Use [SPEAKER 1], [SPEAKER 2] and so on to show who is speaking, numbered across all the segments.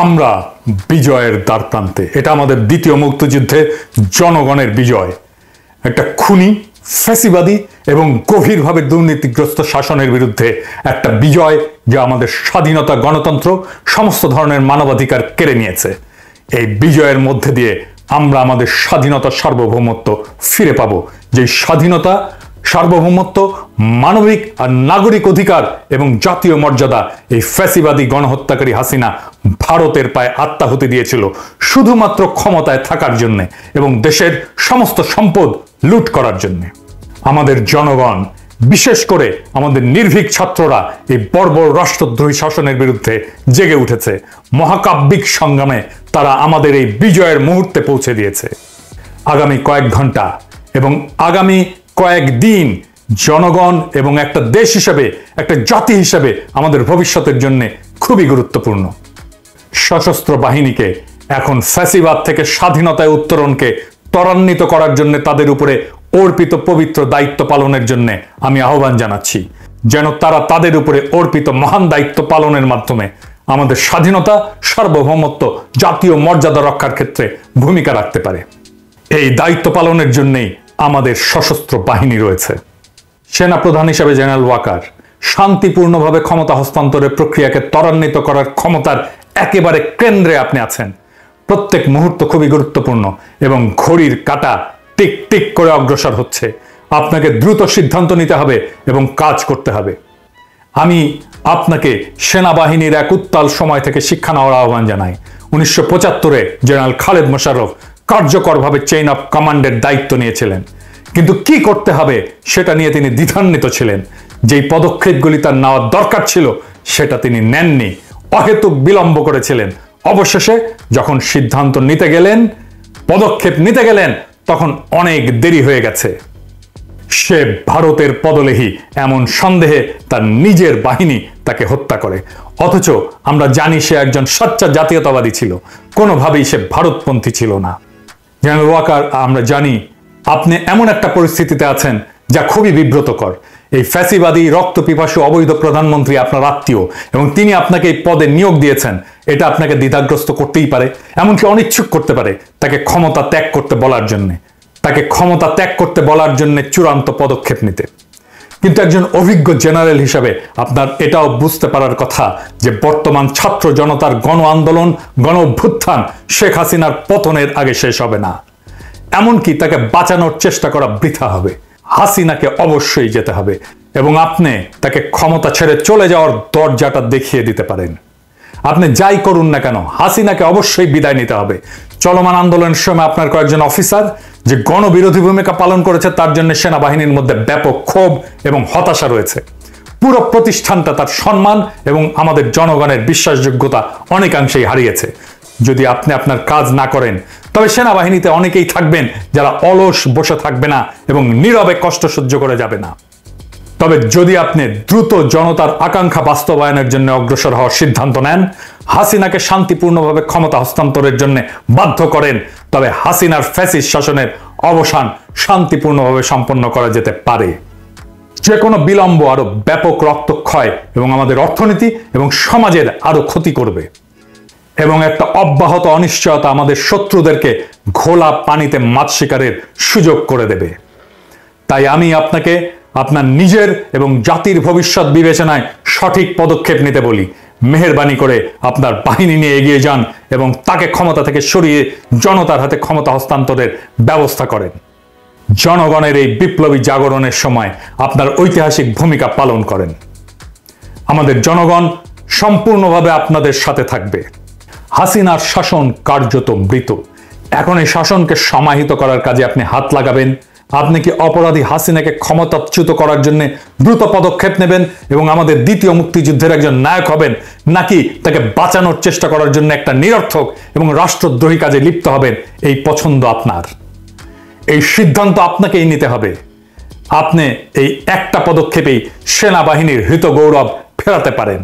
[SPEAKER 1] আমরা বিজয়ের দ্বারপ্রান্তে। এটা আমাদের দ্বিতীয় মুক্তিযুদ্ধে জনগণের বিজয়। একটা খুনি, ফ্যাসিবাদী এবং গভীরভাবে দুর্নীতিগ্রস্ত শাসনের বিরুদ্ধে একটা বিজয়, যা আমাদের স্বাধীনতা, গণতন্ত্র, সমস্ত ধরনের মানবাধিকার কেড়ে নিয়েছে। এই বিজয়ের মধ্যে দিয়ে আমরা আমাদের স্বাধীনতা, সার্বভৌমত্ব ফিরে পাবো। যে স্বাধীনতা, সার্বভৌমত্ব, মানবিক আর নাগরিক অধিকার এবং জাতীয় মর্যাদা এই ফ্যাসিবাদী গণহত্যাকারী হাসিনা ভারতের পায়ে আত্মাহুতি দিয়েছিল শুধুমাত্র ক্ষমতায় থাকার জন্য এবং দেশের সমস্ত সম্পদ লুট করার জন্য। আমাদের জনগণ, বিশেষ করে আমাদের নির্ভীক ছাত্ররা এই বর্বর রাষ্ট্রদ্রোহী শাসনের বিরুদ্ধে জেগে উঠেছে। মহাকাব্যিক সংগ্রামে তারা আমাদের এই বিজয়ের মুহূর্তে পৌঁছে দিয়েছে। আগামী কয়েক ঘন্টা এবং আগামী কয়েকদিন জনগণ এবং একটা দেশ হিসেবে, একটা জাতি হিসেবে আমাদের ভবিষ্যতের জন্য খুবই গুরুত্বপূর্ণ। সশস্ত্র বাহিনীকে এখন ফ্যাসিবাদ থেকে স্বাধীনতায় উত্তরণকে ত্বরান্বিত করার জন্য তাদের উপরে অর্পিত পবিত্র দায়িত্ব পালনের জন্য আমি আহ্বান জানাচ্ছি, যেন তারা তাদের উপরে অর্পিত মহান দায়িত্ব পালনের মাধ্যমে আমাদের স্বাধীনতা, সার্বভৌমত্ব, জাতীয় মর্যাদা রক্ষার ক্ষেত্রে ভূমিকা রাখতে পারে। এই দায়িত্ব পালনের জন্যই আমাদের সশস্ত্র বাহিনী রয়েছে। সেনাপ্রধান হিসেবে জেনারেল ওয়াকার শান্তিপূর্ণভাবে ক্ষমতা হস্তান্তরের প্রক্রিয়াকে ত্বরান্বিত করার ক্ষমতার একেবারে কেন্দ্রে আপনি আছেন। প্রত্যেক মুহূর্ত খুবই গুরুত্বপূর্ণ এবং ঘড়ির কাঁটা টিক টিক করে অগ্রসর হচ্ছে। আপনাকে দ্রুত সিদ্ধান্ত নিতে হবে এবং কাজ করতে হবে। আমি আপনাকে সেনাবাহিনীর এক উত্তাল সময় থেকে শিক্ষা নেওয়ার আহ্বান জানাই। 1975-এ জেনারেল খালেদ মোশাররফ কার্যকরভাবে চেইন অফ কমান্ডের দায়িত্ব নিয়েছিলেন, কিন্তু কি করতে হবে সেটা নিয়ে তিনি দ্বিধান্বিত ছিলেন। যেই পদক্ষেপগুলি তার নেওয়ার দরকার ছিল সেটা তিনি নেননি, অহেতুক বিলম্ব করেছিলেন। অবশেষে যখন সিদ্ধান্ত নিতে গেলেন, পদক্ষেপ নিতে গেলেন, তখন অনেক দেরি হয়ে গেছে। সে ভারতের পদলেহী এমন সন্দেহে তার নিজের বাহিনী তাকে হত্যা করে। অথচ আমরা জানি সে একজন সচ্চা জাতীয়তাবাদী ছিল, কোনোভাবেই সে ভারতপন্থী ছিল না। জেনারেল ওয়াকার, আমরা জানি আপনি এমন একটা পরিস্থিতিতে আছেন যা খুবই বিব্রতকর। এই ফ্যাসিবাদী রক্তপিপাসু অবৈধ প্রধানমন্ত্রী আপনার আত্মীয় এবং তিনি আপনাকে এই পদে নিয়োগ দিয়েছেন। এটা আপনাকে দ্বিধাগ্রস্ত করতেই পারে, এমনকি অনিচ্ছুক করতে পারে তাকে ক্ষমতা ত্যাগ করতে বলার জন্যে, তাকে ক্ষমতা ত্যাগ করতে বলার জন্য চূড়ান্ত পদক্ষেপ নিতে। কিন্তু একজন অভিজ্ঞ জেনারেল হিসাবে আপনার এটাও বুঝতে পারার কথা যে বর্তমান ছাত্র জনতার গণ আন্দোলন, গণ অভ্যুত্থান শেখ হাসিনার পতনের আগে শেষ হবে না। এমনকি তাকে বাঁচানোর চেষ্টা করা বৃথা হবে। হাসিনাকে অবশ্যই যেতে হবে এবং আপনি তাকে ক্ষমতা ছেড়ে চলে যাওয়ার দরজাটা দেখিয়ে দিতে পারেন। আপনি যাই করুন না কেন, হাসিনাকে অবশ্যই বিদায় নিতে হবে। চলমান আন্দোলনের সময় আপনার কয়েকজন অফিসার যে গণবিরোধী ভূমিকা পালন করেছে, তার জন্য সেনাবাহিনীর মধ্যে ব্যাপক ক্ষোভ এবং হতাশা রয়েছে। পুরো প্রতিষ্ঠানটা তার সম্মান এবং আমাদের জনগণের বিশ্বাসযোগ্যতা অনেকাংশেই হারিয়েছে। যদি আপনি আপনার কাজ না করেন, তবে সেনাবাহিনীতে অনেকেই থাকবেন যারা অলস বসে থাকবে না এবং নীরবে কষ্ট সহ্য করে যাবে না। তবে যদি আপনি দ্রুত জনতার আকাঙ্ক্ষা বাস্তবায়নের জন্য অগ্রসর হওয়ার সিদ্ধান্ত নেন, হাসিনাকে শান্তিপূর্ণভাবে ক্ষমতা হস্তান্তরের জন্য বাধ্য করেন, তবে হাসিনার ফ্যাসিস্ট শাসনের অবসান শান্তিপূর্ণভাবে সম্পন্ন করা যেতে পারে। যে কোনো বিলম্ব আরো ব্যাপক রক্তক্ষয় এবং আমাদের অর্থনীতি এবং সমাজের আরো ক্ষতি করবে এবং একটা অব্যাহত অনিশ্চয়তা আমাদের শত্রুদেরকে ঘোলা পানিতে মাছ শিকারের সুযোগ করে দেবে। তাই আমি আপনাকে আপনার নিজের এবং জাতির ভবিষ্যৎ বিবেচনায় সঠিক পদক্ষেপ নিতে বলি। মেহেরবানি করে আপনার বাহিনী নিয়ে এগিয়ে যান এবং তাকে ক্ষমতা থেকে সরিয়ে জনতার হাতে ক্ষমতা হস্তান্তরের ব্যবস্থা করেন। জনগণের এই বিপ্লবী জাগরণের সময় আপনার ঐতিহাসিক ভূমিকা পালন করেন। আমাদের জনগণ সম্পূর্ণভাবে আপনাদের সাথে থাকবে। হাসিনার শাসন কার্যত মৃত। এখন এই শাসনকে সমাহিত করার কাজে আপনি হাত লাগাবেন। আপনি কি অপরাধী হাসিনাকে ক্ষমতাচ্যুত করার জন্য দ্রুত পদক্ষেপ নেবেন এবং আমাদের দ্বিতীয় মুক্তিযুদ্ধের একজন নায়ক হবেন, নাকি তাকে বাঁচানোর চেষ্টা করার জন্য একটা নিরর্থক এবং রাষ্ট্রদ্রোহী কাজে লিপ্ত হবেন? এই পছন্দ আপনার, এই সিদ্ধান্ত আপনাকেই নিতে হবে। আপনি এই একটা পদক্ষেপেই সেনাবাহিনীর হৃত গৌরব ফেরাতে পারেন,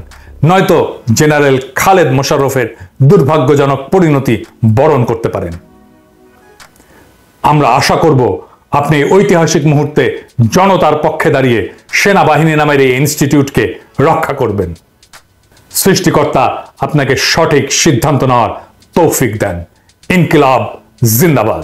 [SPEAKER 1] নয়তো জেনারেল খালেদ মোশাররফের দুর্ভাগ্যজনক পরিণতি বরণ করতে পারেন। আমরা আশা করব আপনি ঐতিহাসিক মুহূর্তে জনতার পক্ষে দাঁড়িয়ে সেনাবাহিনী নামের এই ইনস্টিটিউটকে রক্ষা করবেন। সৃষ্টিকর্তা আপনাকে সঠিক সিদ্ধান্ত নেওয়ার তৌফিক দেন। ইনকিলাব জিন্দাবাদ।